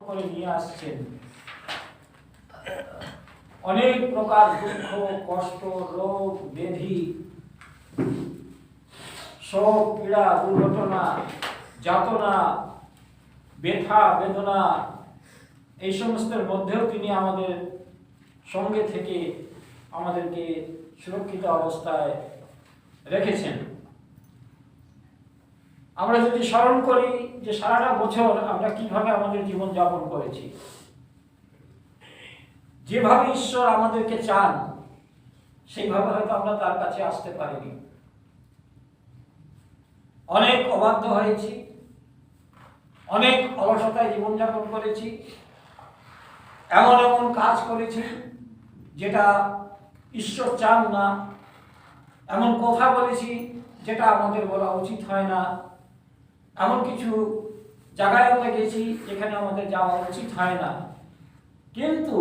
করে নিয়ে আসছেন অনেক প্রকার দুঃখ, কষ্ট, রোগ, ব্যাধি, শোক, পীড়া, দুর্ঘটনা, যাতনা, ব্যথা, বেদনা, এই সমস্তের মধ্যেও তিনি আমাদের সঙ্গে থেকে আমাদেরকে সুরক্ষিত অবস্থায় রেখেছেন। আমরা যদি স্মরণ করি যে সারাটা বছর আমরা কিভাবে আমাদের জীবন যাপন করেছি, যেভাবে ঈশ্বর আমাদেরকে চান সেইভাবে হয়তো আমরা তার কাছে আসতে পারিনি। অনেক অবাধ্য হয়েছি, অনেক অলসতায় জীবনযাপন করেছি, এমন এমন কাজ করেছি যেটা ঈশ্বর চান না, এমন কথা বলেছি যেটা আমাদের বলা উচিত হয় না, এমন কিছু জায়গায় আমরা গেছি যেখানে আমাদের যাওয়া উচিত হয় না, কিন্তু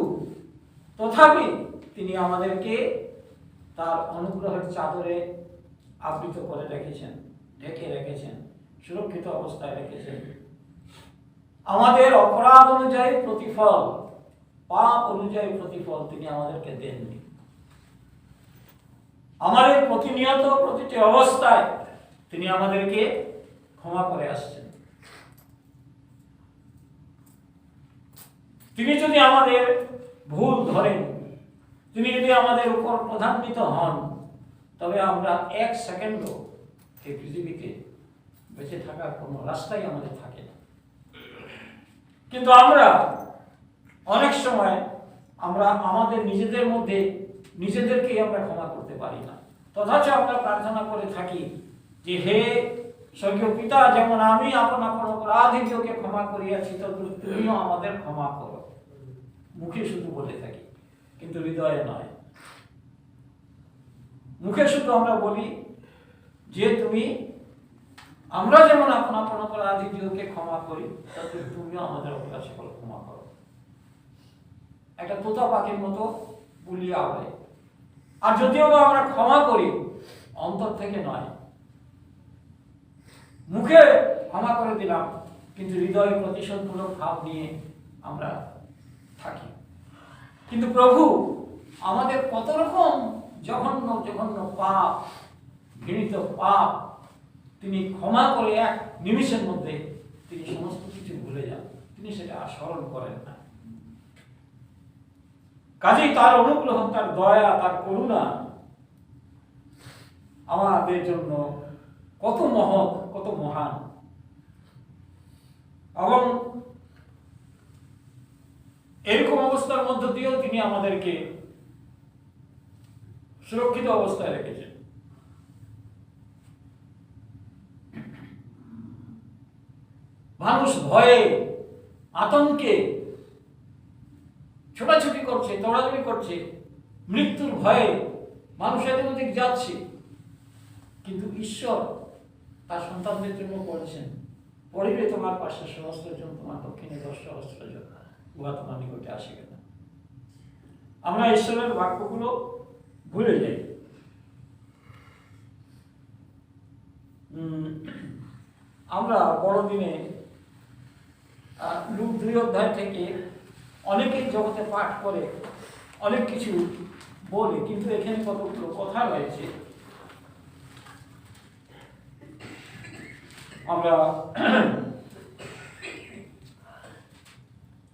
তথাপি তিনি আমাদেরকে তার অনুগ্রহের চাদরে আবৃত করে রেখেছেন, ঢেকে রেখেছেন, সুরক্ষিত অবস্থায় রেখেছেন। আমাদের অপরাধ অনুযায়ী প্রতিফল, পাপ অনুযায়ী প্রতিফল তিনি আমাদেরকে দেননি। আমাদের প্রতিনিয়ত প্রতিটি অবস্থায় তিনি আমাদেরকে ক্ষমা করে আসছেন। তিনি যদি আমাদের ভুল ধরেন, তিনি যদি আমাদের উপর প্রধান্বিত হন, তবে আমরা এক সেকেন্ডও এই পৃথিবীতে বেঁচে থাকার কোনো রাস্তাই আমাদের থাকে না। কিন্তু আমরা অনেক সময় আমরা আমাদের নিজেদের মধ্যে নিজেদেরকেই আমরা ক্ষমা করতে পারি না। তথাচ আমরা প্রার্থনা করে থাকি যে হে স্বর্গীয় পিতা, যেমন আমি আপন আপন অপরাধীকে ক্ষমা করিয়াছি, তদ্রূপ তুমিও আমাদের ক্ষমা করো। মুখে শুধু বলে থাকি, কিন্তু হৃদয়ে নয়। মুখে শুধু আমরা বলি যে আমরা যেমন আপন আপন অপরাধীকে ক্ষমা করি, তদ্রূপ তুমিও আমাদের অপরাধ সকল ক্ষমা করো। একটা তোতা পাখির মতো বলিয়া হয়। আর যদিও আমরা ক্ষমা করি, অন্তর থেকে নয়। মুখে ক্ষমা করে দিলাম, কিন্তু হৃদয়ে প্রতিশোধমূলক ভাব নিয়ে আমরা থাকি। কিন্তু প্রভু আমাদের কত রকম জঘন্য জঘন্য পাপ, ঘৃণিত পাপ তিনি ক্ষমা করে এক নিমিষের মধ্যে তিনি সমস্ত কিছু ভুলে যান। তিনি সেটা স্মরণ করেন না। কাজেই তার অনুগ্রহ, তার দয়া, তার করুণা আমাদের জন্য কত মহৎ, কত মহান। এবং এরকম অবস্থার মধ্য দিয়েও তিনি আমাদেরকে সুরক্ষিত অবস্থায় রেখেছেন। মানুষ ভয়ে, আতঙ্কে ছোটাছুটি করছে, দৌড়াদৌড়ি করছে, মৃত্যুর ভয়ে মানুষ এদিক ওদিক যাচ্ছে, কিন্তু ঈশ্বর তার সন্তানদের জন্য বলেছেন, পড়িবে তোমার পাশে সহস্র জন, তোমার দক্ষিণে 10 সহস্র জন, উহা তোমার নিকটে আসিবে না। আমরা ঈশ্বরের বাক্যগুলো ভুলে যাই। আমরা বড়দিনে লুক 2 অধ্যায় থেকে অনেকেই জগতে পাঠ করে, অনেক কিছু বলে, কিন্তু এখানে কতগুলো কথা রয়েছে আমরা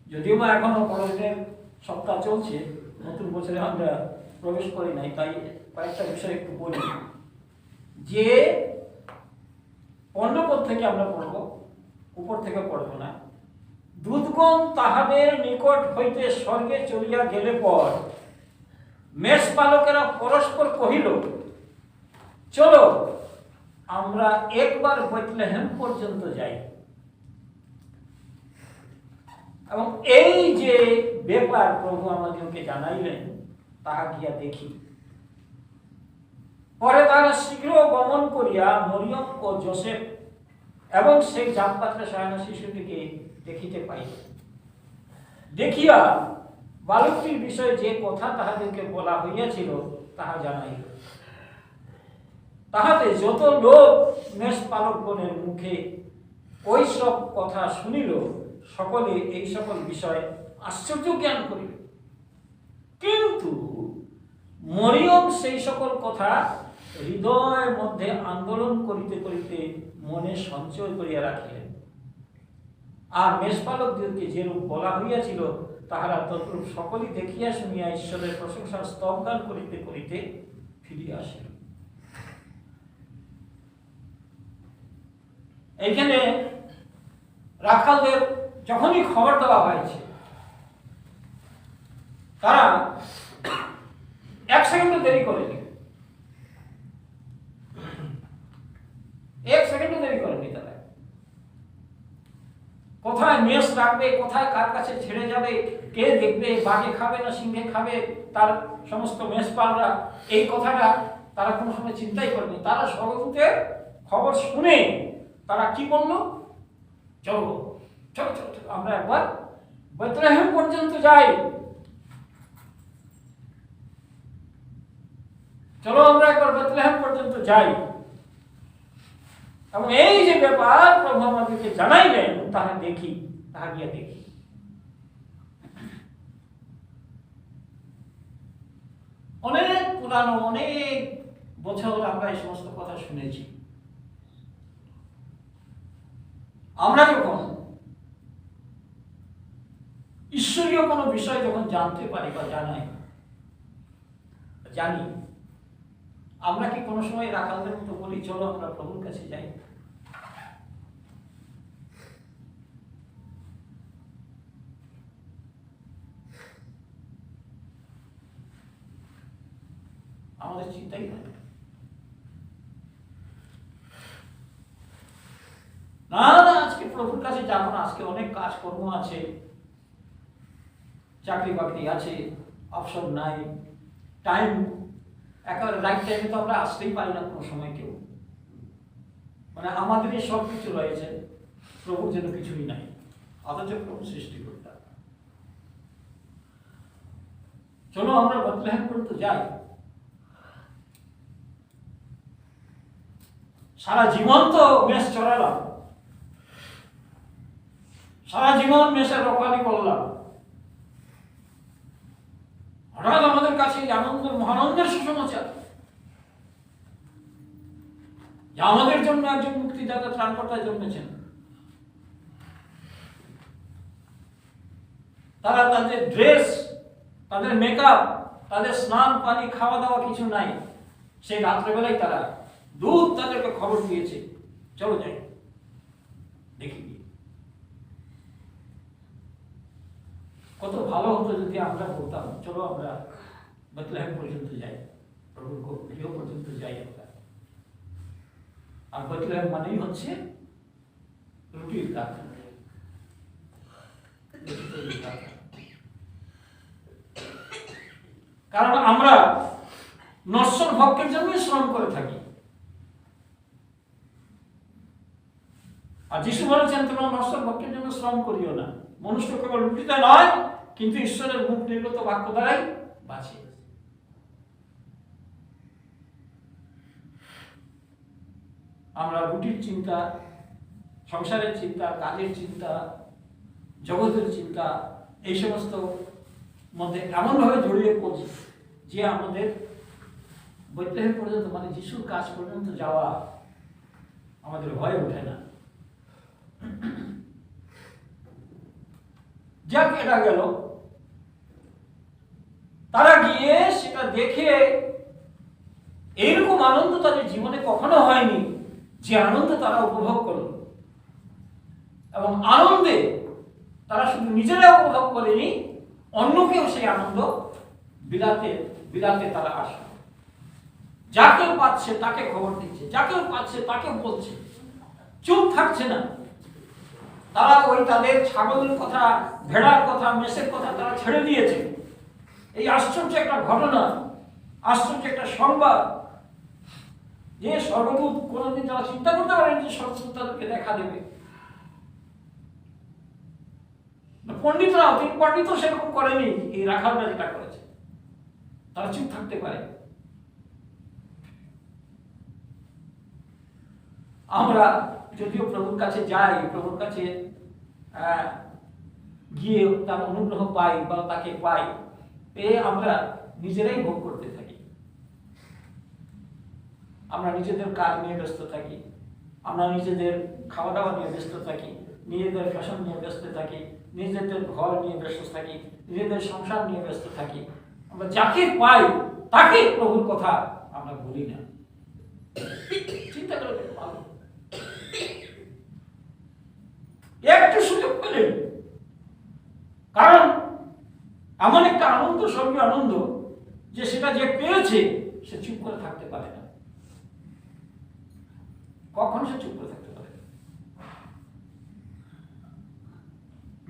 যদিও বা এখনো বড়দিনের সপ্তাহ চলছে, নতুন বছরে আমরা প্রবেশ করি নাই, তাই কয়েকটা বিষয় একটু বলি। যে 15 পদ থেকে আমরা পড়ব, উপর থেকে পড়ব না। দূতগণ তাহাদের নিকট হইতে স্বর্গে চলিয়া গেলে পর মেষপালকেরা পরস্পর কহিল, চলো আমরা একবার বেথলেহেম পর্যন্ত যাই এবং এই যে ব্যাপার প্রভু আমাদেরকে জানাইলেন তাহা গিয়া দেখি। পরে তারা শীঘ্র গমন করিয়া মরিয়ম ও যোসেফ এবং সেই জামপাত্রে শয়না শিশুটিকে দেখিতে পাইল। দেখিয়া বালকটির বিষয়ে যে কথা তাহাদেরকে বলা হইয়াছিল তাহা জানাইল। তাহাতে যত লোক মেষপালকগণের মুখে ওই সব কথা শুনিল, সকলে এই সকল বিষয়ে আশ্চর্য জ্ঞান করিবে, কিন্তু মরিয়ম সেই সকল কথা হৃদয়ের মধ্যে আন্দোলন করিতে করিতে মনে সঞ্চয় করিয়া রাখিলেন। আর মেষপালকদেরকে যেরূপ বলা হইয়াছিল তাহারা তদ্রূপ সকলেই দেখিয়া শুনিয়া ঈশ্বরের প্রশংসার স্তবগান করিতে করিতে ফিরিয়া আসিল। এইখানে রাখালদের যখনই খবর দেওয়া হয়েছে তারা এক সেকেন্ডও দেরি করেনি, এক সেকেন্ডও দেরি করেনি। তারা কোথায় মেষ রাখবে, কোথায় কার কাছে ছেড়ে যাবে, কে দেখবে, বাঘে খাবে না সিংহে খাবে, তার সমস্ত মেষপালরা এই কথাটা তারা কোনো সময় চিন্তাই করেনি। তারা স্বর্গদূতের খবর শুনে তারা কি বলল, চলো চলো চলো চলো আমরা একবার বেথলেহেম পর্যন্ত যাই, চলো আমরা একবার বেথলেহেম পর্যন্ত যাই। এবং এই যে ব্যাপার প্রভু আমাদেরকে জানাইলেন তাহা দেখি, তাহা গিয়ে দেখি। অনেক পুরানো, অনেক বছর আমরা এই সমস্ত কথা শুনেছি। আমরা যখন ঈশ্বরীয় কোনো বিষয় যখন জানতে পারি বা জানি, আমরা কি কোনো সময় রাখালদের মতো বলি চলো আমরা প্রভুর কাছে যাই? আমাদের চিন্তাই হয় না, না আজকে প্রভুর কাছে যাবো না, আজকে অনেক কাজকর্ম আছে, চাকরি বাকরি আছে, অপশন নাই, টাইম একেবারে রাইট টাইমে তো আমরা আসতেই পারি না কোনো সময় কেউ। মানে আমাদেরই সব কিছু রয়েছে, প্রভুর যেন কিছুই নাই, অথচ প্রভু সৃষ্টিকর্তা। চলো আমরা বেথলেহেম পর্যন্ত যাই। সারা জীবন তো মেষ চড়ালাম, সারা জীবন মেষের রক্ষালি করলাম, হঠাৎ আমাদের কাছে আনন্দের মহানন্দের সুসমাচার যে আমাদের জন্য একজন মুক্তিদাতা ত্রাণকর্তা জন্মেছেন। তারা তাদের ড্রেস, তাদের মেকআপ, তাদের স্নান পানি খাওয়া দাওয়া কিছু নাই, সেই রাত্রেবেলায় তারা দূত তাদেরকে খবর দিয়েছে চলো যাই দেখি। কত ভালো হতো যদি আমরা বলতাম চলো আমরা বেথলেহেম পর্যন্ত যাই, প্রভুর গৃহ পর্যন্ত যাই আমরা। আর বেথলেহেম মানেই হচ্ছে রুটির কারখানা। কারণ আমরা নশ্বর ভক্ষের জন্যই শ্রম করে থাকি। আর যিশু বলেছেন তোমরা নশ্বর ভক্ষের জন্য শ্রম করিও না, মনুষ্য কেবল রুটিতে নয় কিন্তু ঈশ্বরের মুখ নির্গত বাক্য দ্বারাই বাঁচে। আমরা রুটির চিন্তা, সংসারের চিন্তা, কাজের চিন্তা, জগতের চিন্তা এই সমস্ত মধ্যে এমনভাবে জড়িয়ে পড়ছি যে আমাদের বেথলেহেম পর্যন্ত মানে যিশুর কাজ পর্যন্ত যাওয়া আমাদের ভয় ওঠে না। যাক এটা গেল, তারা গিয়ে সেটা দেখে এইরকম আনন্দ তাদের জীবনে কখনো হয়নি যে আনন্দ তারা উপভোগ করল। এবং আনন্দে তারা শুধু নিজেরা উপভোগ করেনি, অন্যকেও সেই আনন্দ বিলাতে বিলাতে তারা আসে। যাকেও পাচ্ছে তাকে খবর দিচ্ছে, যাকেও পাচ্ছে তাকে বলছে, চুপ থাকছে না। তারা ওই তাদের ছাগলের কথা, ভেড়ার কথা, মেষের কথা তারা ছেড়ে দিয়েছে। এই আশ্চর্য একটা ঘটনা, আশ্চর্য একটা সংবাদ যে স্বর্গদূত কোনোদিন তারা চিন্তা করতে পারেন যে স্বর্গদূত তাদেরকে দেখা দেবে। পণ্ডিতরাও, তিনি পণ্ডিত সেরকম করেনি, এই রাখালরা যেটা করেছে। তারা চুপ থাকতে পারে। আমরা যদিও প্রভুর কাছে যাই, প্রভুর কাছে গিয়ে তার অনুগ্রহ পাই বা তাকে পাই, পেয়ে আমরা নিজেরাই ভোগ করতে থাকি। আমরা নিজেদের কাজ নিয়ে ব্যস্ত থাকি, আমরা নিজেদের খাওয়া দাওয়া নিয়ে ব্যস্ত থাকি, নিজেদের ফ্যাশন নিয়ে ব্যস্ত থাকি, নিজেদের ঘর নিয়ে ব্যস্ত থাকি, নিজেদের সংসার নিয়ে ব্যস্ত থাকি। আমরা যাকে পাই তাকে প্রভুর কথা আমরা বলি না। চিন্তা করে দেখো, ভালো একটু সুযোগ পেলেন, কারণ এমন একটা আনন্দ, স্বর্গীয় আনন্দ, যে সেটা যে পেয়েছে সে চুপ করে থাকতে পারে না। কখন সে চুপ করে থাকতে পারে?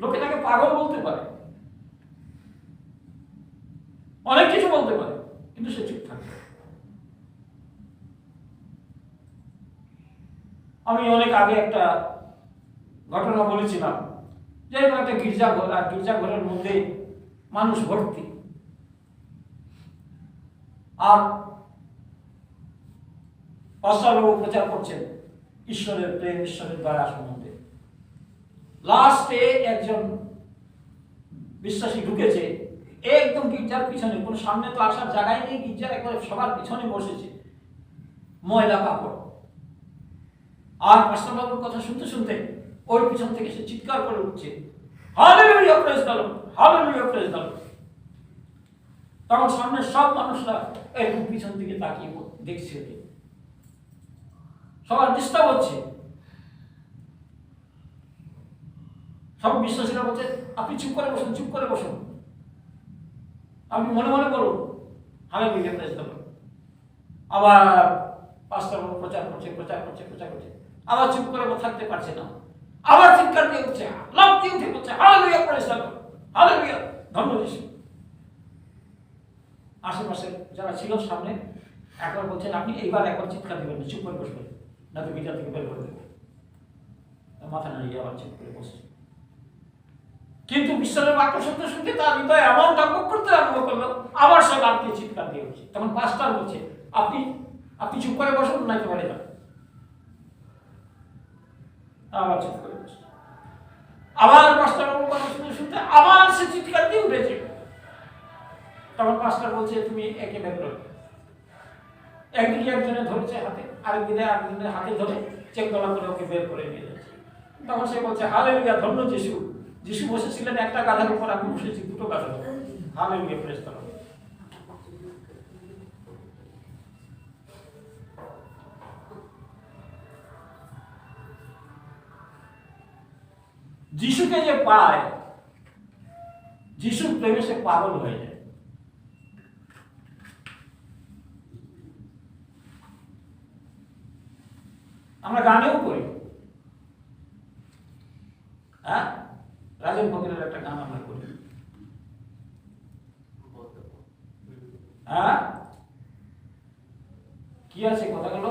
লোকে তাকে পাগল বলতে পারে, অনেক কিছু বলতে পারে, কিন্তু সে চুপ থাকবে। আমি অনেক আগে একটা ঘটনা বলেছিলাম, যে একটা গির্জাঘর, আর গির্জাঘরের মধ্যে মানুষ ভর্তি, আর পাস্টারবাবু প্রচার করছেন ঈশ্বরের প্রেম, ঈশ্বরের দয়া সম্বন্ধে। লাস্টে একজন বিশ্বাসী ঢুকেছে একদম গির্জার পিছনে, কোন সামনে তো আসার জায়গায় নেই, গির্জার একবারে সবার পিছনে বসেছে, ময়লা কাপড়। আর পাস্টারবাবুর কথা শুনতে শুনতে ওই পিছন থেকে সে চিৎকার করে উঠছে, hallelujah praise the lord, hallelujah praise the lord. তখন সামনে সব মানুষরা এরকম পিছন দিকে তাকিয়ে দেখছে, সবার ডিস্টার্ব হচ্ছে। সব বিশ্বাসীরা বলছে, আপনি চুপ করে বসুন, চুপ করে বসুন, আপনি মনে মনে বলুন হালেলুয়া প্রেজ দ্য লর্ড। আবার পাস্টারবাবু প্রচার করছে, আবার চুপ করে থাকতে পারছে না, আবার চিৎকার দিয়ে উঠছে, লাফ দিয়ে উঠে বলছে, hallelujah praise the lord, hallelujah, ধন্য যিশু। আশেপাশে যারা ছিল সামনে একবার বলছেন, আপনি এইবার একবার চিৎকার দিবেন না, চুপ করে বসবেন, না তো গির্জা থেকে বের করে দেবে। মাথা নাড়িয়ে আবার চুপ করে বসছে। কিন্তু বিশ্বাসের বাক্য শুনতে শুনতে তার হৃদয় এমন ডাকবক করতে আরম্ভ করলো, আবার সে লাফ দিয়ে চিৎকার দিয়ে উঠছে। তখন পাস্টার বলছে, আপনি চুপ করে বসুন, নাই তো বাড়ি যান। আবার চুপ করে বসছে। আবার পাস্টারবাবুর কথা শুনতে শুনতে আবার সে চিৎকার দিয়ে উঠেছে। তখন পাস্টার বলছে, তুমি একে বের করো। একদিকে একজনে ধরেছে হাতে, আরেকদিকে হাতে ধরে চেক গলা করে ওকে বের করে নিয়ে যাচ্ছে। তখন সে বলছে, হালেলুয়া, ধন্য যিশু। যিশু বসেছিলেন একটা গাধার উপর, আমি বসেছি দুটো গাধার উপর, হালেলুয়া প্রেজ দ্য লর্ড। যিশুকে যে পায়, যিশুর প্রেমে সে পাগল হয়ে যায়। আমরা গানেও করি, হ্যাঁ, রাজেন ফকিরের একটা গান আমরা করি, হ্যাঁ, কি আছে কথাগুলো,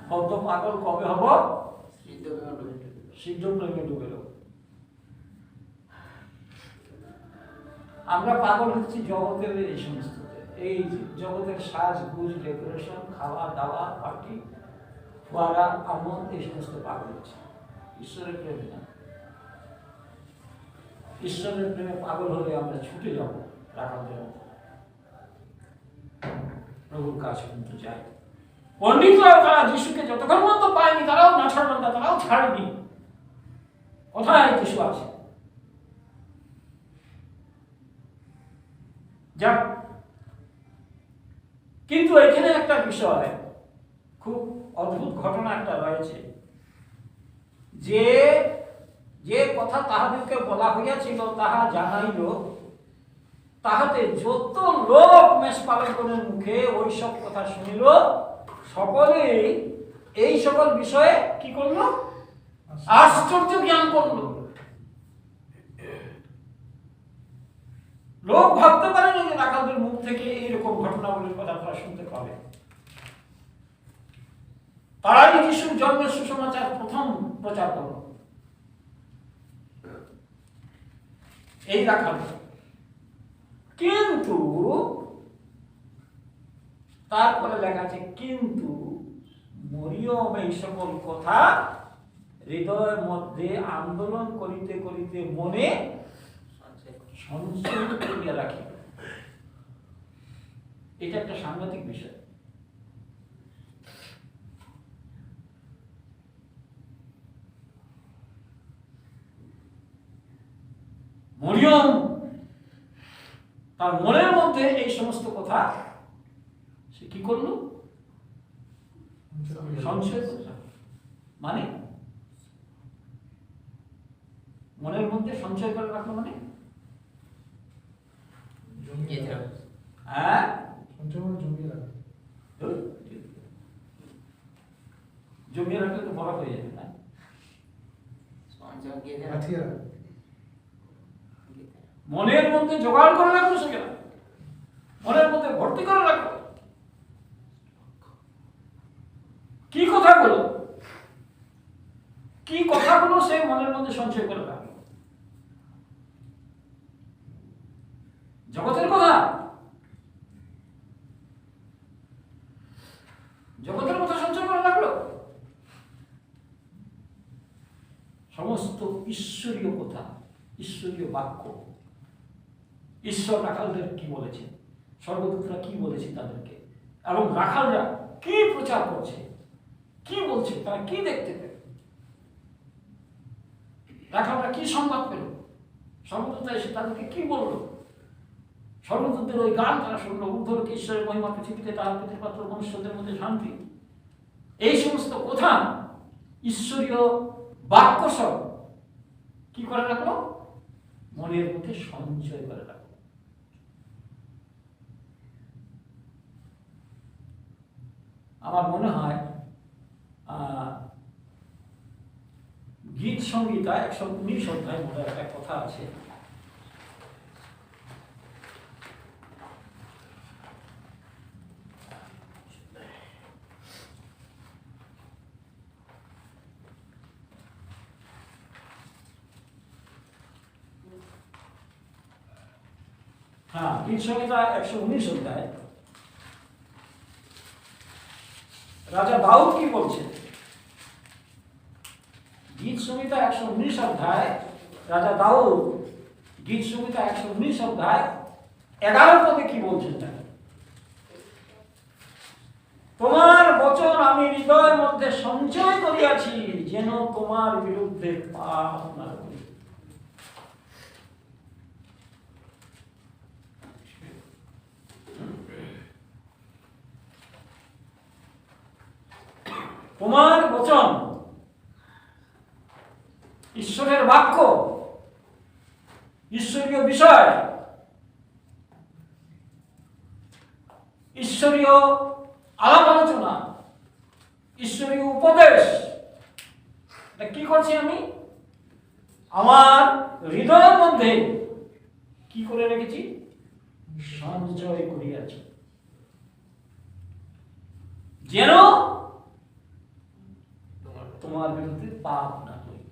বদ্ধ পাগল কবে হব, সিদ্ধ প্রেমে ডুবে দেব। আমরা পাগল হচ্ছি জগতের এই সমস্ত, এই জগতের সাজগুজ, ডেকোরেশন, খাওয়া দাওয়া, পার্টি, ফোয়ারা, আমোদ, এই সমস্ত পাগল হচ্ছে। ঈশ্বরের প্রেমে না। ঈশ্বরের প্রেমে পাগল হলে আমরা ছুটে যাব রাখালদের মতো, প্রভুর কাজ কিন্তু যাই। পণ্ডিতরাও তারা যিশুকে যতক্ষণ পর্যন্ত পায়নি, তারাও নাছাড়বান্ধা, তারাও ছাড়েনি। কোথায় যিশু আছে? যাক, কিন্তু এখানে একটা বিষয়, খুব অদ্ভুত ঘটনা একটা রয়েছে, যে যে কথা তাহাদেরকে বলা হইয়াছিল তাহা জানাইল, তাহাতে যত লোক মেষপালকগণের মুখে ওই সব কথা শুনিল, সকলেই এই সকল বিষয়ে কি করলো? আশ্চর্য জ্ঞান করলো। লোক ভাবতে পারেনি যে রাখালদের মুখ থেকে এইরকম ঘটনাবলীর কথা তারা শুনতে পাবে। তারাই যিশুর জন্মের সুসমাচার প্রথম প্রচার করল, এই রাখাল। কিন্তু তারপরে লেখা আছে, কিন্তু মরিয়ম এই সকল কথা হৃদয়ের মধ্যে আন্দোলন করিতে করিতে মনে সঞ্চয় করিয়া রাখি। এটা একটা সাংঘাতিক বিষয়। মরিয়ম তার মনের মধ্যে এই সমস্ত কথা সে কি করলো? সঞ্চয় করল। মানে মনের মধ্যে সঞ্চয় করে রাখলো, মানে হ্যাঁ জমিয়ে রাখলে তো বড় হয়ে যাবে না? মনের মধ্যে জোগাড় করে রাখলো, সেখানে মনের মধ্যে ভর্তি করে রাখলো। কি কথাগুলো সে মনের মধ্যে সঞ্চয় করে রাখলো? জগতের কথা, জগতের কথা সঞ্চয় করে রাখলো। সমস্ত ঈশ্বরীয় কথা, ঈশ্বরীয় বাক্য, ঈশ্বর রাখালদের কি বলেছেন, স্বর্গদূতরা কি বলেছে তাদেরকে, এবং রাখালরা কি প্রচার করছে, কি বলছে, তারা কি দেখতে পেল, রাখালরা কি সংবাদ পেল, স্বর্গদূতরা এসে তাদেরকে কি বলল, স্বর্গদূতদের ওই গান তারা শুনল, উদ্ধরকে ঈশ্বরের মহিমা পৃথিবীতে তার প্রতিপাত্র মনুষ্যদের মধ্যে শান্তি। এই সমস্ত কথা ঈশ্বরীয় বাক্য সব কি করে রাখলো? মনের মধ্যে সঞ্চয় করে রাখলো। আমার মনে হয় গীত সংহিতা 119 অধ্যায় মনে একটা কথা আছে, গীত সংহিতা 119 অধ্যায় রাজা দাউদ কি বলছেন? গীত সংহিতা 119 অধ্যায় রাজা দাউদ, গীত সংহিতা 119 অধ্যায় 11 পদে কি বলছেন? তোমার বচন আমি হৃদয়ের মধ্যে সঞ্চয় করিয়াছি, যেন তোমার বিরুদ্ধে পাপ না করি। তোমার বচন, ঈশ্বরের বাক্য, ঈশ্বরীয় বিষয়, ঈশ্বরীয় আলাপ আলোচনা, ঈশ্বরীয় উপদেশ, এটা কি করছি আমি? আমার হৃদয়ের মধ্যে কি করে রেখেছি? সঞ্চয় করিয়াছি, যেন তোমার বিরুদ্ধে পাপ না করি।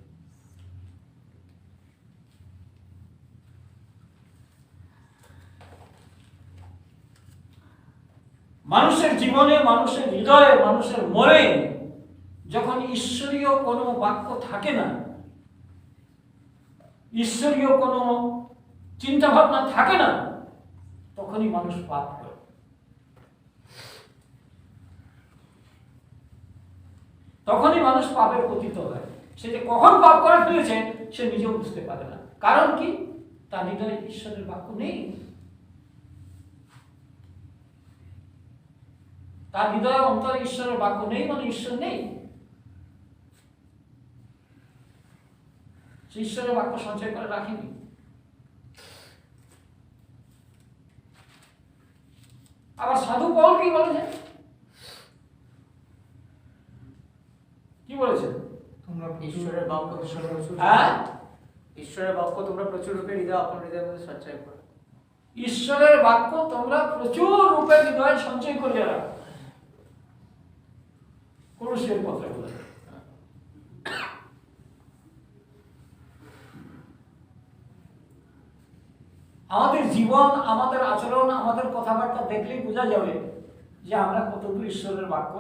মানুষের জীবনে, মানুষের হৃদয়ে, মানুষের মনে যখন ঈশ্বরীয় কোনো বাক্য থাকে না, ঈশ্বরীয় কোনো চিন্তা ভাবনা থাকে না, তখনই মানুষ পাপ করে। তখনই মানুষ পাপের পতিত হয়। সে যে কখন পাপ করে ফেলেছে সে নিজেও বুঝতে পারে না। কারণ কি? তার হৃদয়ে ঈশ্বরের বাক্য নেই। তার হৃদয়ে অন্তরে ঈশ্বরের বাক্য নেই, মানে ঈশ্বর নেই। সে ঈশ্বরের বাক্য সঞ্চয় করে রাখেনি। আবার সাধু পল কি বলেছেন? কি বলেছেন? তোমরা ঈশ্বরের বাক্য ঈশ্বরের বাক্য তোমরা প্রচুর রূপে হৃদয় আপন হৃদয়ের মধ্যে সঞ্চয় করো। ঈশ্বরের বাক্য তোমরা প্রচুর রূপে হৃদয়ে সঞ্চয় করিয়া রাখো। কলুসীয় পত্রে বলে। আমাদের জীবন, আমাদের আচরণ, আমাদের কথাবার্তা দেখলেই বোঝা যাবে যে আমরা কতটুকু ঈশ্বরের বাক্য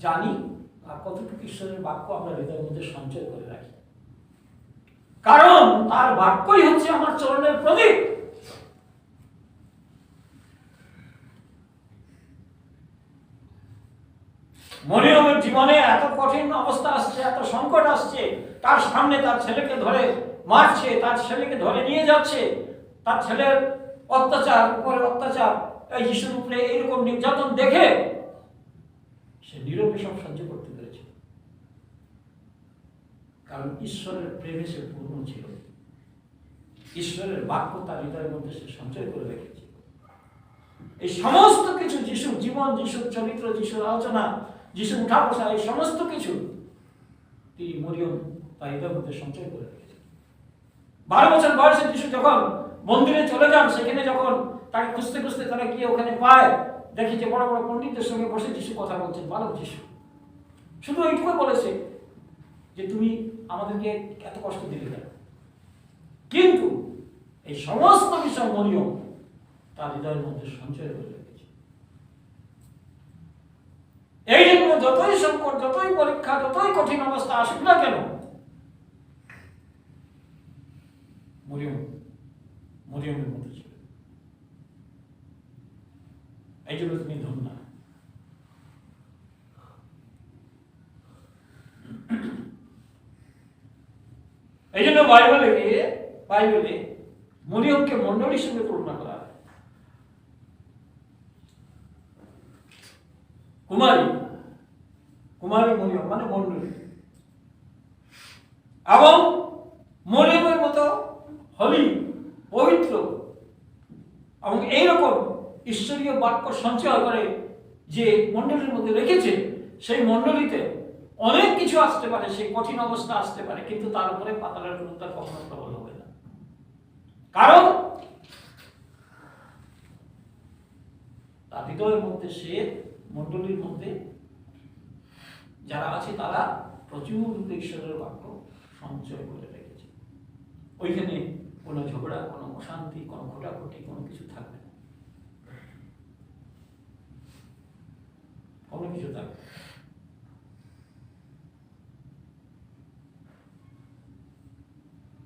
জানি আর কতটুকু ঈশ্বরের বাক্য আমরা হৃদয়ের মধ্যে সঞ্চয় করে রাখি। কারণ তার বাক্যই হচ্ছে আমার চরণের প্রদীপ। মরিয়মের জীবনে এত কঠিন অবস্থা আসছে, এত সংকট আসছে, তার সামনে তার ছেলেকে ধরে মারছে, তার ছেলেকে ধরে নিয়ে যাচ্ছে, তার ছেলের অত্যাচার উপরে অত্যাচার, এই যিশুর উপরে এইরকম নির্যাতন দেখে সে নীরবে সব সহ্য করতে পেরেছে। কারণ ঈশ্বরের প্রেমে সে পূর্ণ ছিল, ঈশ্বরের বাক্য তার হৃদয়ের মধ্যে সে সঞ্চয় করে রেখেছে। এই সমস্ত কিছু যিশুর জীবন, যিশুর চরিত্র, যিশুর আলোচনা, যিশুর উঠা বসা, এই সমস্ত কিছু তিনি মরিয়ম তার হৃদয়ের মধ্যে সঞ্চয় করে রেখেছে। 12 বছর বয়সে যিশু যখন মন্দিরে চলে যান, সেখানে যখন তাকে খুঁজতে খুঁজতে তারা গিয়ে ওখানে পায়, দেখি যে বড় বড় পণ্ডিতদের সঙ্গে বসে যিশু কথা বলছেন। বালক যিশু শুধু এইটুকু বলেছে যে তুমি আমাদেরকে এত কষ্ট দিলে কেন? কিন্তু এই সমস্ত বিষয় মরিয়ম তার হৃদয়ের মধ্যে সঞ্চয় করে রেখেছে। এই জন্য যতই সংকট, যতই পরীক্ষা, যতই কঠিন অবস্থা আসুক না কেন, মরিয়মের মধ্যে ছিল। এই জন্য তুমি ধন্য। এই জন্য বাইবেলে মরিয়মকে মণ্ডলীর সঙ্গে তুলনা করা হয়। কুমারী মরিয়ম মানে মণ্ডলী, এবং মরিয়মের মতো হলি, পবিত্র এবং এইরকম ঈশ্বরীয় বাক্য সঞ্চয় করে যে মণ্ডলীর মধ্যে রেখেছে, সেই মণ্ডলীতে অনেক কিছু আসতে পারে, সেই কঠিন অবস্থা আসতে পারে, কিন্তু তার উপরে পাতালের বিরুদ্ধে কখনো প্রবল হবে না। কারণ তার হৃদয়ের মধ্যে, সে মণ্ডলীর মধ্যে যারা আছে তারা প্রচুর ঈশ্বরের বাক্য সঞ্চয় করে রেখেছে। ওইখানে কোনো ঝগড়া, কোনো অশান্তি, কোনো ঘোটাঘুটি, কোনো কিছু থাকবে না, কোনো কিছু থাকবে না।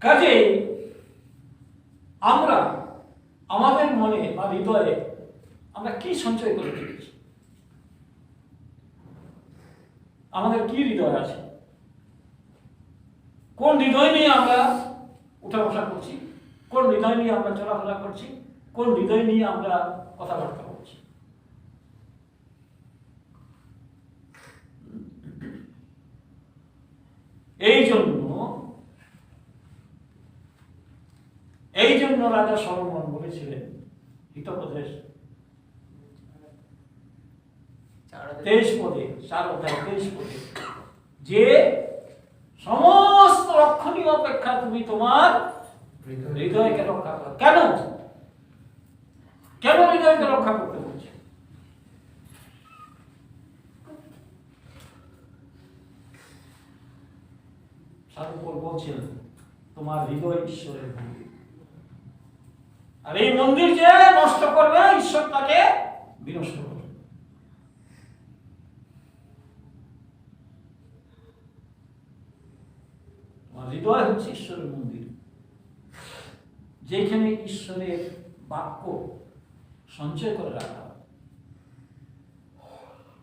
কাজেই আমরা আমাদের মনে বা হৃদয়ে আমরা কি সঞ্চয় করে রেখেছি? আমাদের কি হৃদয় আছে? কোন হৃদয় নিয়ে আমরা উঠা বসা করছি? কোন হৃদয় নিয়ে আমরা চলাফেরা করছি? কোন হৃদয় নিয়ে আমরা কথাবার্তা করছি? এই জন্য রাজা সলোমন বলেছিলেন হিতোপদেশ 23 পদে, 4 অধ্যায় 23 পদে, যে সমস্ত রক্ষণীয় অপেক্ষা তুমি তোমার হৃদয়কে রক্ষা করো। কেন? কেন হৃদয়কে রক্ষা করতে বলছে? সাধু পৌল বলছেন তোমার হৃদয় ঈশ্বরের মন্দির, আর এই মন্দির যে নষ্ট করবে, ঈশ্বর তাকে বিনষ্ট করবে। হৃদয় হচ্ছে ঈশ্বরের মন্দির, যেখানে ঈশ্বরের বাক্য সঞ্চয় করে রাখা হয়।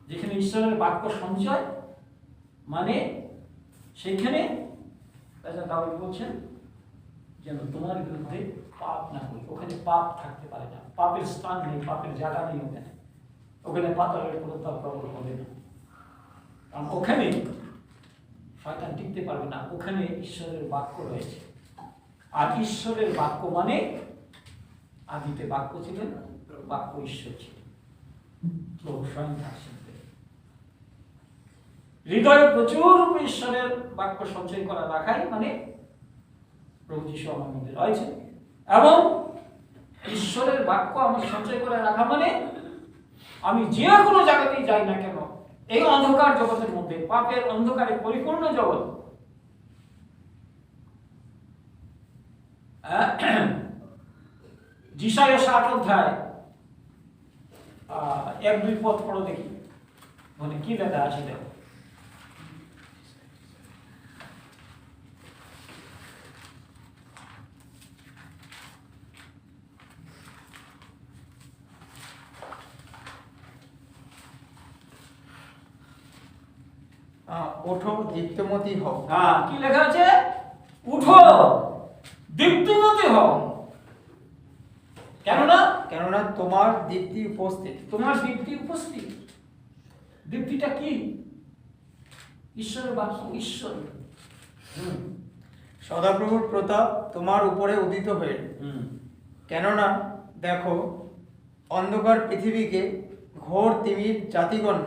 যেখানে ঈশ্বরের বাক্য সঞ্চয় মানে সেখানে দাউদ বলছেন যেন তোমার বিরুদ্ধে পাপ না করি। ওখানে পাপ থাকতে পারে না, পাপের স্থান নেই, পাপের জায়গা নেই ওখানে। ওখানে পাতালের কোনো তার প্রবল হবে না, কারণ ওখানে শয়তান টিকতে পারবে না। ওখানে ঈশ্বরের বাক্য রয়েছে, আর ঈশ্বরের বাক্য মানে আদিতে বাক্য ছিলেন, বাক্য ঈশ্বর ছিলেন, প্রভু স্বয়ং থাকছেন। হৃদয়ে প্রচুর রূপে ঈশ্বরের বাক্য সঞ্চয় করা রাখাই মানে প্রভু যিশু আমার মধ্যে রয়েছে, এবং ঈশ্বরের বাক্য আমার সঞ্চয় করে রাখা মানে আমি যে কোনো জায়গাতেই যাই না কেন, এই অন্ধকার জগতের মধ্যে, পাপের অন্ধকারে পরিপূর্ণ জগৎ, যিশায়া 60 অধ্যায় 1-2 পদ পড়ো দেখি, মানে কি লেখা আছে দেখো। ওঠো দীপ্তমতী হও। হ্যাঁ, কি লেখা আছে? উঠো দীপ্তিমতী হও। কেননা কেননা তোমার দীপ্তি উপস্থিত। তোমার দীপ্তি উপস্থিত। দীপ্তিটা কি? ঈশ্বরের বাক্য, ঈশ্বর। সদাপ্রভুর প্রতাপ তোমার উপরে উদিত হয়ে। কেননা দেখো অন্ধকার পৃথিবীকে ঘোর তিমির জাতিগণ,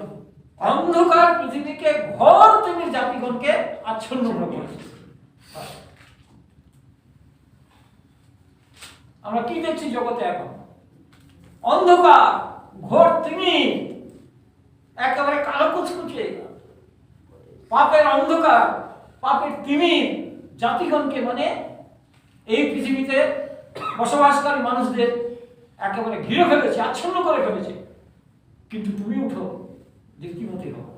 অন্ধকার পৃথিবীকে ঘোর তিমির জাতিগণকে আচ্ছন্ন করেছে। আমরা কি দেখছি জগতে এখন? অন্ধকার, ঘোর তিমির, একেবারে কালো কুচকুচে পাপের অন্ধকার, পাপের তিমির জাতিগণকে, মানে এই পৃথিবীতে বসবাসকারী মানুষদের একেবারে ঘিরে ফেলেছে, আচ্ছন্ন করে ফেলেছে। কিন্তু তুমি উঠো, দীপ্তিমতী হও।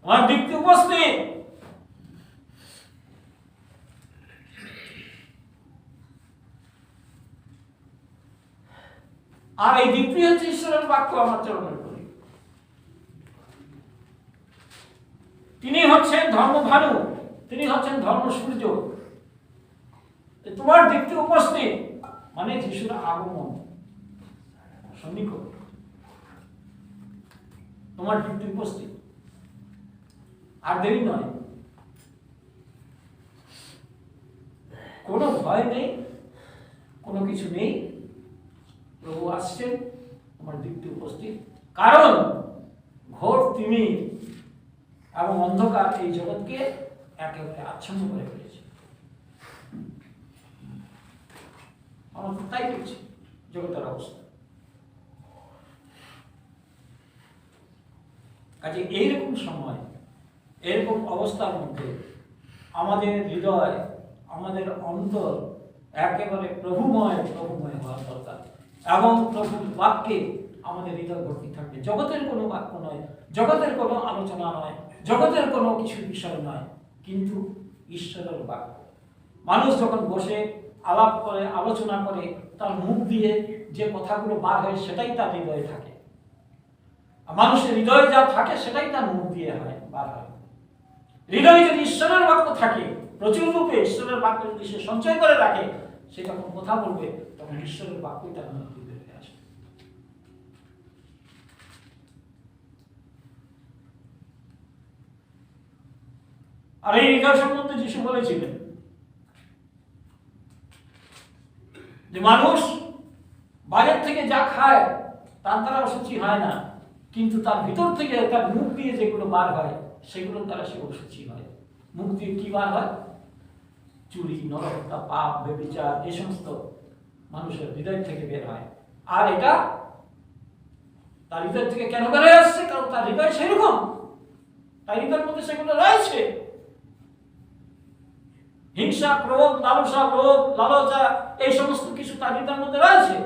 আমার দীপ্তি উপস্থিত। আর এই দীপ্তি হচ্ছে ঈশ্বরের বাক্য আমার চরণের করি। তিনি হচ্ছেন ধর্মভানু, তিনি হচ্ছেন ধর্ম সূর্য। তোমার দীপ্তি উপস্থিত মানে যিশুর আগমন সন্নিকট। তোমার দীপ্তি উপস্থিত, আর দেরি নয়। কোনো ভয় নেই, কোনো কিছু নেই। প্রভু আসছেন, তোমার দীপ্তি উপস্থিত। কারণ ঘোর তিমির এবং অন্ধকার এই জগৎকে একেবারে আচ্ছন্ন করে ফেলেছে। আমরা তো তাই দেখছি জগতের অবস্থা। কাজে এইরকম সময়, এরকম অবস্থার মধ্যে আমাদের হৃদয়, আমাদের অন্তর একেবারে প্রভুময় হওয়া দরকার। এবং প্রভুর বাক্যে আমাদের হৃদয় ভর্তি থাকবে। জগতের কোনো বাক্য নয়, জগতের কোনো আলোচনা নয়, জগতের কোনো কিছু বিষয় নয়, কিন্তু ঈশ্বরের বাক্য। মানুষ যখন বসে আলাপ করে, আলোচনা করে, তার মুখ দিয়ে যে কথাগুলো বার হয় সেটাই তার হৃদয়ে থাকে। মানুষের হৃদয়ে যা থাকে সেটাই তার মুখ দিয়ে হয়, বার হয়। হৃদয়ে যদি ঈশ্বরের বাক্য থাকে, প্রচুর রূপে ঈশ্বরের বাক্য যদি সে সঞ্চয় করে রাখে, সে যখন কথা বলবে তখন ঈশ্বরের বাক্যই তার মুখ দিয়ে বেরিয়ে আসবে। আর এই হৃদয় সম্বন্ধে যিশু বলেছিলেন যে মানুষ বাইরের থেকে যা খায় তার দ্বারা অসুচি হয় না, কিন্তু তার ভিতর থেকে, তার মুখ দিয়ে যেগুলো বার হয় সেগুলো দ্বারা সে অসুচি হয়। মুখ দিয়ে কি বার হয়? চুরি, নরহত্যা, পাপ, ব্যভিচার, এই সমস্ত মানুষের হৃদয় থেকে বের হয়। আর এটা তার হৃদয় থেকে কেন বের আসছে? কারণ তার হৃদয় সেরকম, তার হৃদয়ের মধ্যে সেগুলো রয়েছে। হিংসা, ক্রোধ, লালসা, লোভ, লালসা, এই সমস্ত কিছু তার হৃদয়ের মধ্যে রয়েছে।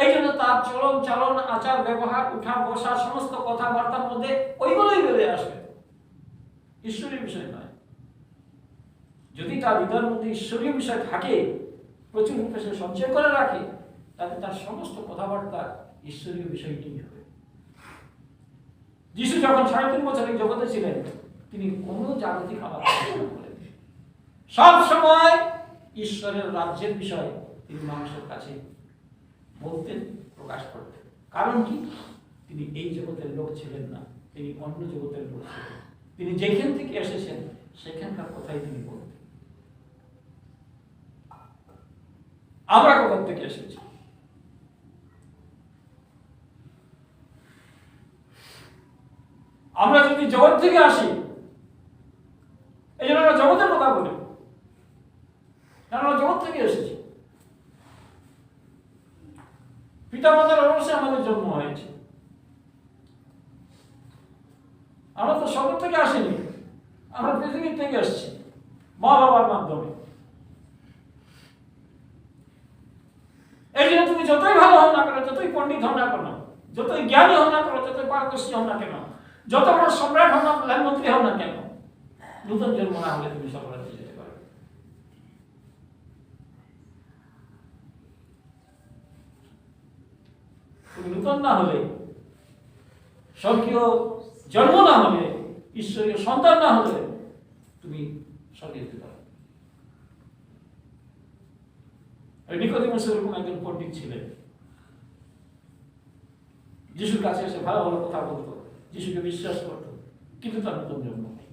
এই জন্য তার চলন চালন, আচার ব্যবহার, উঠা বসা, সমস্ত কথাবার্তার মধ্যে ওইগুলোই বেরিয়ে আসবে, ঈশ্বরীয় বিষয় নয়। যদি তার হৃদয়ের মধ্যে ঈশ্বরীয় বিষয় থাকে, প্রচুর রূপে সে সঞ্চয় করে রাখে, তাহলে তার সমস্ত কথাবার্তা ঈশ্বরীয় বিষয়টি হবে। যিশু যখন 3.5 বছর এই জগতে ছিলেন, তিনি কোনো জাগতিক আলাপ করেন, সব সময় ঈশ্বরের রাজ্যের বিষয় তিনি মানুষের কাছে বলতেন, প্রকাশ করতেন। কারণ কি? তিনি এই জগতের লোক ছিলেন না, তিনি অন্য জগতের লোক ছিলেন। তিনি যেখান থেকে এসেছেন সেখানকার কথাই তিনি বলতেন। আমরা কোথা থেকে এসেছি? আমরা যদি জগৎ থেকে আসি, এই জন্য আমরা জগতের কথা বলি, কারণ আমরা জগৎ থেকে এসেছি। পিতা মাতার অবশ্যই আমাদের জন্ম হয়েছে, আমরা তো স্বর্গ থেকে আসিনি, আমরা পৃথিবীর থেকে এসেছি মা বাবার মাধ্যমে। এই জন্য তুমি যতই ভালো হও না কেন, যতই পণ্ডিত হও না কেন, যতই জ্ঞানী হও না কেন, যতই পারদর্শী হও না কেন, যত বড় সম্রাট হও না, প্রধানমন্ত্রী হও না কেন, নূতন জন্ম না হলে তুমি স্বর্গরাজ্যে যেতে পারবে। তুমি নূতন না হলে স্বর্গীয় জন্ম না হলে, ঈশ্বরীয় সন্তান না হলে তুমি স্বর্গে যেতে পারো। নিকোদিমাস এরকম একজন পণ্ডিত ছিলেন, যিশুর কাছে এসে ভালো ভালো কথা বলতো, যিশুকে বিশ্বাস করতো, কিন্তু তার নতুন জন্ম নেই।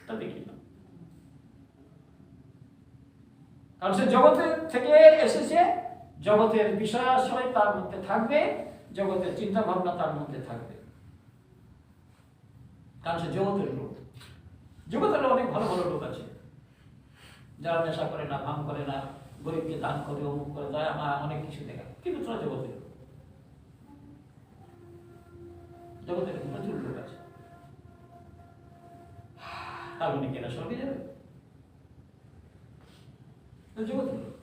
তা দেখি না, কারণ সে জগতের থেকে এসেছে, জগতের বিষয়াশ্রয় তার মধ্যে থাকবে, জগতের চিন্তা ভাবনা তার মধ্যে থাকবে, কারণ সে জগতের লোক। জগতের অনেক ভালো ভালো লোক আছে যারা নেশা করে না, ভাঙ করে না, গরিবকে দান করে, অমুক করে দেয়, আমার অনেক কিছু দেখা, কিন্তু তারা জগতের লোক। জগতের প্রচুর লোক আছে, তার মানে কেনা স্বর্গে যাবে? জগতের লোক,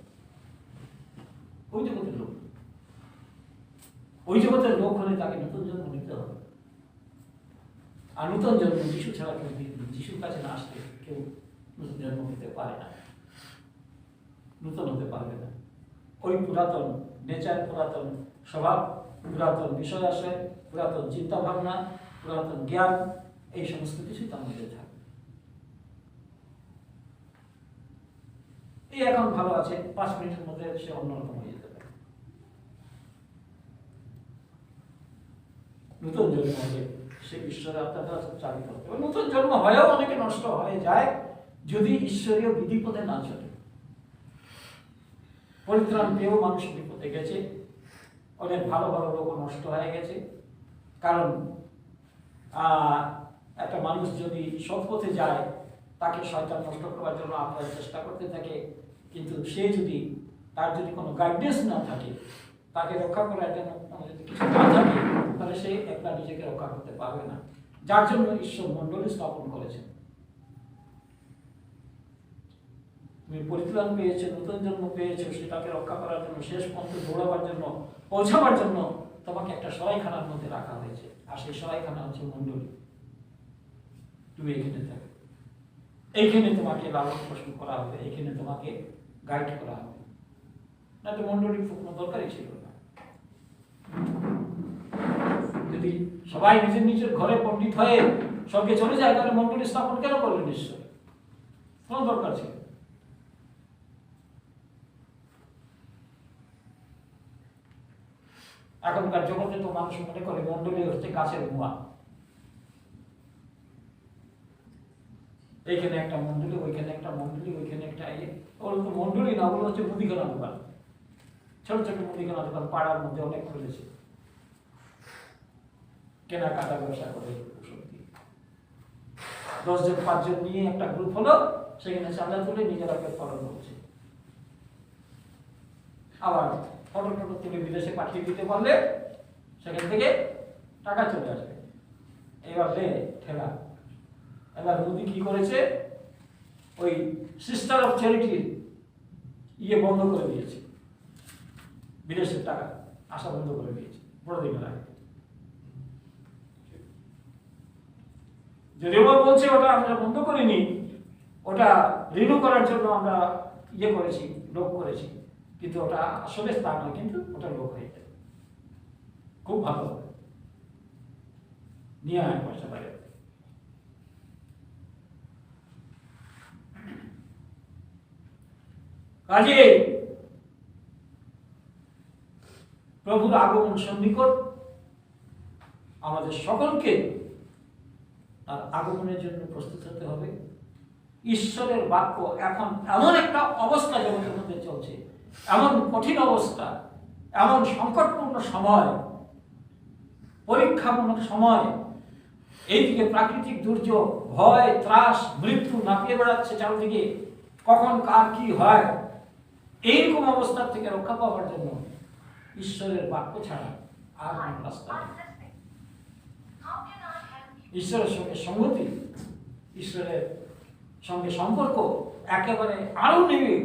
ওই জগতের লোক, ওই জগতের লোক হলে তাকে নতুন জন্ম নিতে হবে। আর নতুন জন্ম যিশু ছাড়া কেউ, যিশুর কাছে না আসলে কেউ নতুন জন্ম নিতে পারে না, নতুন হতে পারবে না। ওই পুরাতন নেচার, পুরাতন স্বভাব, পুরাতন বিষয় আসে, পুরাতন চিন্তা ভাবনা, পুরাতন জ্ঞান, এই সমস্ত কিছু তার মধ্যে থাকে। এই এখন ভালো আছে, 5 মিনিটের মধ্যে সে অন্যরকম হয়ে যেতে পারে। নতুন জন্ম হলে সে ঈশ্বরের আত্মাটা চালিত হতে পারে। নতুন জন্ম হয়েও অনেকে নষ্ট হয়ে যায় যদি ঈশ্বরীয় বিধিপথে না চলে। পরিত্রাণ পেয়েও মানুষ বিপদে গেছে, অনেক ভালো ভালো লোক নষ্ট হয়ে গেছে। কারণ একটা মানুষ যদি সৎ পথে যায়, তাকে শয়তান নষ্ট করার জন্য আপনার চেষ্টা করতে থাকে, কিন্তু সে যদি, তার যদি কোনো গাইডেন্স না থাকে, তাকে রক্ষা করার জন্য যদি কিছু না থাকে, তাহলে সে একলা নিজেকে রক্ষা করতে পারবে না। যার জন্য ঈশ্বর মণ্ডলী স্থাপন করেছেন। তুমি পরিত্রাণ পেয়েছো, নতুন জন্ম পেয়েছো, সেটাকে রক্ষা করার জন্য, শেষ পর্যন্ত দৌড়াবার জন্য, পৌঁছাবার জন্য তোমাকে একটা সরাইখানার মধ্যে রাখা হয়েছে। আর সেই সরাইখানা হচ্ছে মণ্ডলী। তুমি এখানে থাকো, এইখানে তোমাকে লালন পালন করা হবে, এইখানে তোমাকে গাইড করা হবে। না তো মণ্ডলীর কোনো দরকারই ছিল না। যদি সবাই নিজের নিজের ঘরে পণ্ডিত হয়ে স্বর্গে চলে যায়, তাহলে মণ্ডলী স্থাপন কেন করলেন ঈশ্বর? কোনো দরকার ছিল? এখনকার জগতে তো মানুষ মনে করে মণ্ডলী হচ্ছে গাছের মুয়া। এইখানে একটা মণ্ডলী, ওইখানে একটা মণ্ডলী, ওইখানে একটা ওগুলো তো মণ্ডলী না, ওগুলো হচ্ছে মুদিখানা দোকান। ছোট ছোট মুদিখানা দোকান পাড়ার মধ্যে অনেক খুলেছে, কেনাকাটা ব্যবসা করে। 10 জন 5 জন নিয়ে একটা গ্রুপ হলো, সেখানে চাঁদা তুলে নিজেরা পেট পালন করছে। আবার ফটো টটো তুলে বিদেশে পাঠিয়ে দিতে পারলে সেখান থেকে টাকা চলে আসবে। এবার ঠেলা। এবার মোদি কি করেছে, ওই সিস্টার অফ চ্যারিটির বন্ধ করে দিয়েছে, বিদেশের টাকা আসা বন্ধ করে দিয়েছে বড়দিনের আগে। যদিও বলছে ওটা আমরা বন্ধ করিনি, ওটা রিনিউ করার জন্য আমরা করেছি, লোক করেছি, কিন্তু ওটা আসলে তা নয়, কিন্তু ওটা লোক হয়ে যায়। খুব ভালো নিয়ে আয় পয়সা বাইরে। কাজে প্রভুর আগমন সন্নিকট, আমাদের সকলকে তার আগমনের জন্য প্রস্তুত হতে হবে। ঈশ্বরের বাক্য এখন এমন একটা অবস্থা জগতের মধ্যে চলছে, এমন কঠিন অবস্থা, এমন সংকটপূর্ণ সময়, পরীক্ষামূলক সময়, এইদিকে প্রাকৃতিক দুর্যোগ, ভয়, ত্রাস, মৃত্যু নাপিয়ে বেড়াচ্ছে চারদিকে, কখন কার কি হয়। এইরকম অবস্থার থেকে রক্ষা পাওয়ার জন্য ঈশ্বরের বাক্য ছাড়া আর কোনো রাস্তা নেই। ঈশ্বরের সঙ্গে সংগতি, ঈশ্বরের সঙ্গে সম্পর্ক একেবারে আরো নেবে,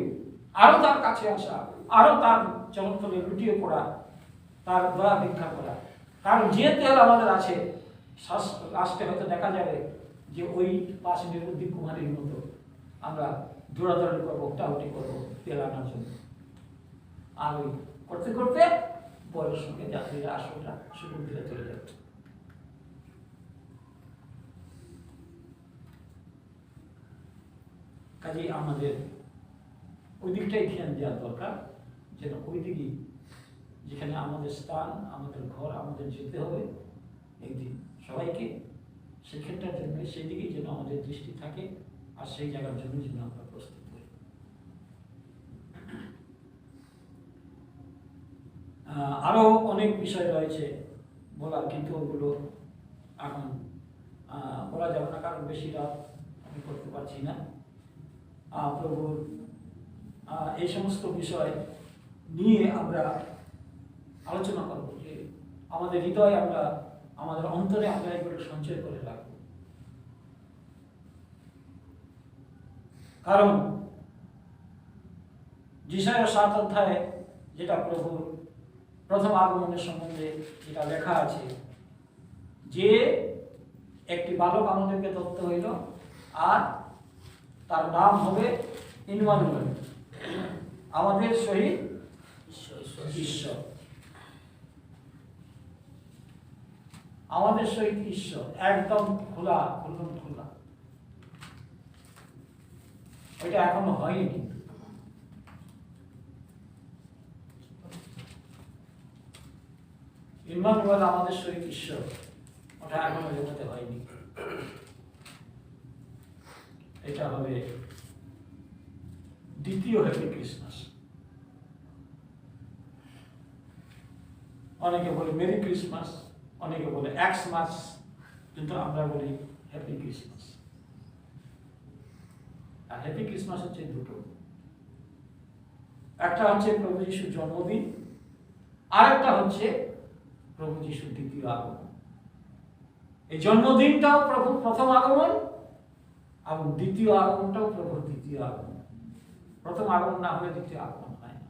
আরো তার কাছে আসা, আরো তার চরণতলে লুটিয়ে পড়া, তার দয়া ভিক্ষা করা। কারণ যে তেল আমাদের আছে, লাস্টে হয়তো দেখা যাবে যে ওই পাশে নিরুদ্ধি কুমারীর মতো আমরা দৌড়াদৌড়ি করবো, টাউটি করবো তেল আনার জন্য। আর ওই করতে করতে বয়সের সঙ্গে যাত্রীরা আসলটা সুযোগ দিলে চলে যাবে। কাজেই আমাদের ওই দিকটাই ধ্যান দেওয়া দরকার, যেন ওই দিকেই যেখানে আমাদের স্থান, আমাদের ঘর, আমাদের যেতে হবে একদিন সবাইকে, সেক্ষেত্রের জন্য সেই দিকেই যেন আমাদের দৃষ্টি থাকে, আর সেই জায়গার জন্য যেন আমরা প্রস্তুত হই। আরও অনেক বিষয় রয়েছে বলার, কিন্তু ওগুলো এখন বলা যাবে না, কারণ বেশি রাত আমি করতে পারছি না। প্রভুর এই সমস্ত বিষয় নিয়ে আমরা আলোচনা করব, যে আমাদের হৃদয়ে আমরা, আমাদের অন্তরে আমরা এগুলো সঞ্চয় করে রাখব। কারণ যিশায়া 7 অধ্যায়ে যেটা প্রভুর প্রথম আগমনের সম্বন্ধে যেটা লেখা আছে, যে একটি বালক আমাদেরকে দত্ত হইল, আর তার নাম হবে ইম্মানুয়েল, আমাদের সহিত ঈশ্বর। আমাদের সহিত ঈশ্বর, একদম খোলা, খোলা। ওইটা এখনো হয়নি, কিন্তু ইম্মানুয়েল আমাদের সহিত ঈশ্বর, ওটা এখনো জগতে হয়নি। এটা হবে দ্বিতীয় হ্যাপি ক্রিসমাস। অনেকে বলে মেরি ক্রিসমাস, অনেকে বলে এক্সমাস, কিন্তু আমরা বলি হ্যাপি ক্রিসমাস। আর হ্যাপি ক্রিসমাস হচ্ছে দুটো, একটা হচ্ছে প্রভু যিশুর জন্মদিন, আর একটা হচ্ছে প্রভু যিশুর দ্বিতীয় আগমন। এই জন্মদিনটাও প্রভুর প্রথম আগমন, এবং দ্বিতীয় আগমনটাও প্রভুর দ্বিতীয় আগমন। প্রথম আগমন না হলে দ্বিতীয় আগমন হয় না।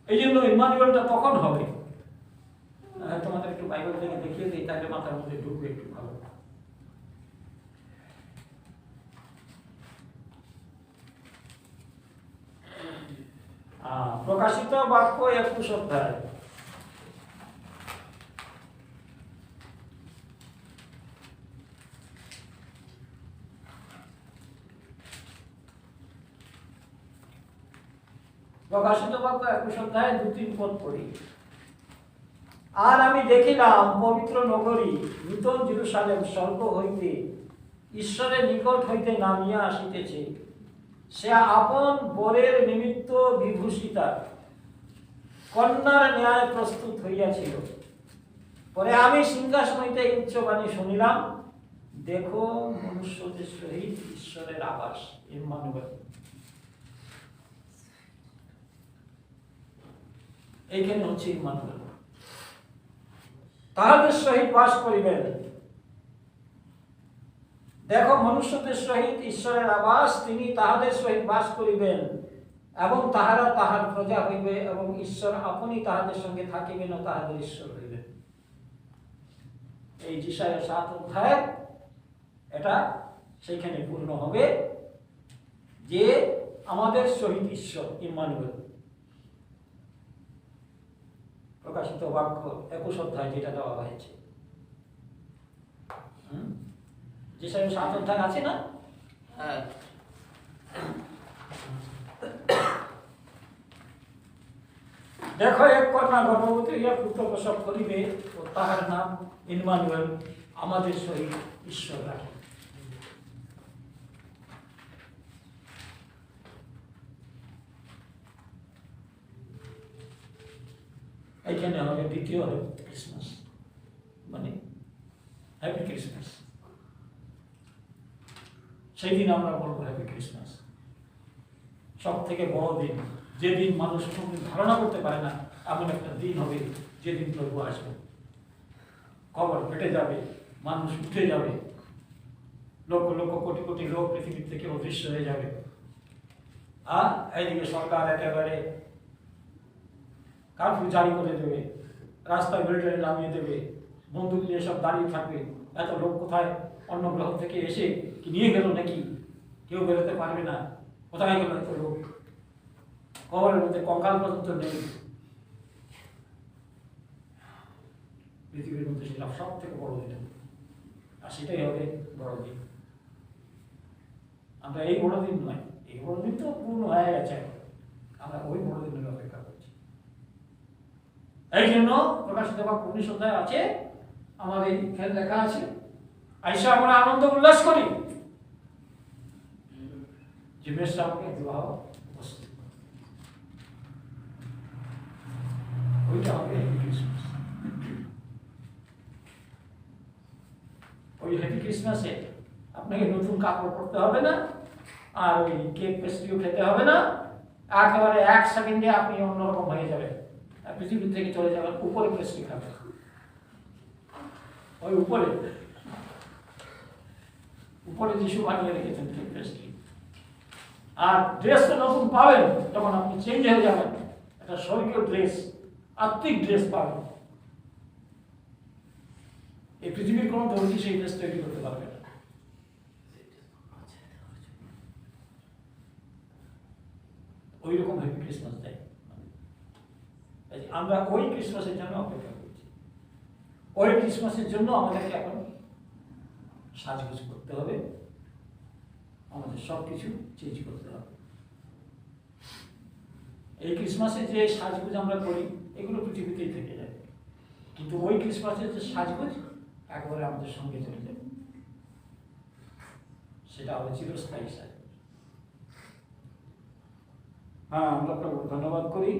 এই জন্য ইম্মানুয়েলটা তখন হবে, তোমাদের একটু বাইবেল থেকে দেখিয়ে দিই, তাহলে মাথার মধ্যে ঢুকবে একটু ভালো। প্রকাশিত বাক্য 21 অধ্যায়। প্রকাশিত বাক্য 21 অধ্যায় 2-3 পদ পড়ি। আর আমি দেখিলাম পবিত্র নগরী নূতন জেরুসালেম স্বর্গ হইতে ঈশ্বরের নিকট হইতে নামিয়া আসিতেছে, সে আপন বরের নিমিত্ত বিভূষিতা, কন্যার ন্যায় প্রস্তুত হইয়াছিল। পরে আমি সিংহাসন হইতে উচ্চবাণী শুনিলাম, দেখো মনুষ্যদের সহিত ঈশ্বরের আবাস, ইম্মানুয়েল। এইখানে হচ্ছে ইম্মানুয়েল, তাহাদের সহিত বাস করিবেন। দেখো মনুষ্যদের সহিত ঈশ্বরের আবাস, তিনি তাহাদের সহিত বাস করিবেন, এবং তাহারা তাহার প্রজা হইবে, এবং ঈশ্বর আপনি তাহাদের সঙ্গে থাকিবেন ও তাহাদের ঈশ্বর হইবেন। এই যিশায়া 7 অধ্যায় এটা সেইখানে পূর্ণ হবে, যে আমাদের সহিত ঈশ্বর, ইম্মানুয়েল। প্রকাশিত বাক্য 21 অধ্যায় যেটা দেওয়া হয়েছে, যিশায়া 7 অধ্যায় আছে না? হ্যাঁ। দেখো এক কন্যা গর্ভবতী হইয়া পুত্র প্রসব করিবে, ও তাহার নাম ইম্মানুয়েল, আমাদের সহিত ঈশ্বর রাখে। এইখানে হবে দ্বিতীয় ক্রিসমাস, মানে হ্যাপি ক্রিসমাস। সেই দিন আমরা বলবো হ্যাপি ক্রিসমাস। সব থেকে বড় দিন, যেদিন মানুষ কোনোদিন ধারণা করতে পারে না, এমন একটা দিন হবে যেদিন প্রভু আসবে। কবর ফেটে যাবে, মানুষ উঠে যাবে, লক্ষ লক্ষ কোটি কোটি লোক পৃথিবীর থেকে অদৃশ্য হয়ে যাবে। আর এইদিকে সরকার একেবারে কারফিউ জারি করে দেবে, রাস্তায় মিলিটারি নামিয়ে দেবে, বন্দুক নিয়ে সব দাঁড়িয়ে থাকবে। এত লোক কোথায় অন্য গ্রহ থেকে এসে কি নিয়ে গেল নাকি, কেউ বেরোতে পারবে না, কোথায় গেল এত লোক, কবরের মধ্যে কঙ্কাল পর্যন্ত নেই। পৃথিবীর মধ্যে সেটা সব থেকে বড় দিন, আর সেটাই হবে বড় দিন। আমরা এই বড়দিন নয়, এই বড়দিন তো পূর্ণ হয়ে গেছে এখন। আমরা ওই বড়দিনের অপেক্ষা করছি। এই জন্য প্রকাশিত বাক্য 19 অধ্যায় আছে, আমাদের এখানে লেখা আছে, আইসা আমরা আনন্দ উল্লাস করি যে মেসরা আমাকে বিবাহ উপস্থিত। ওইটা হবে হ্যাপি ক্রিসমাস। ওই হ্যাপি ক্রিসমাসে আপনাকে নতুন কাপড় পরতে হবে না, আর ওই কেক পেস্ট্রিও খেতে হবে না, একেবারে 1 সেকেন্ডে আপনি অন্যরকম হয়ে যাবেন, আর পৃথিবী থেকে চলে যাবেন, উপরে পেস্ট্রি খাবেন, ওই উপরে উপরে যিশু বানিয়ে রেখেছেন কেক পেস্ট্রি। আর ড্রেসটা নতুন পাবেন, তখন আপনি চেঞ্জ হয়ে যাবেন, একটা স্বর্গীয় ড্রেস, আত্মিক ড্রেস পাবেন। এই পৃথিবীর কোনো দর্জি সেই ড্রেস তৈরি করতে পারবে না। ওই রকম হ্যাপি ক্রিসমাস দেয়। আমরা ওই ক্রিসমাসের জন্য অপেক্ষা করছি। ওই ক্রিসমাসের জন্য আমাদেরকে এখন সাজগোজ করতে হবে, আমাদের সব কিছু চেঞ্জ করতে হবে। এই ক্রিসমাসে যে সাজগোজ আমরা করি এগুলো পৃথিবীতেই থেকে যাবে, কিন্তু ওই ক্রিসমাসের যে সাজগোজ একবারে আমাদের সঙ্গে চলে যাবে, সেটা হবে চিরস্থায়ী সাজগোজ। হ্যাঁ, আমরা ধন্যবাদ করি।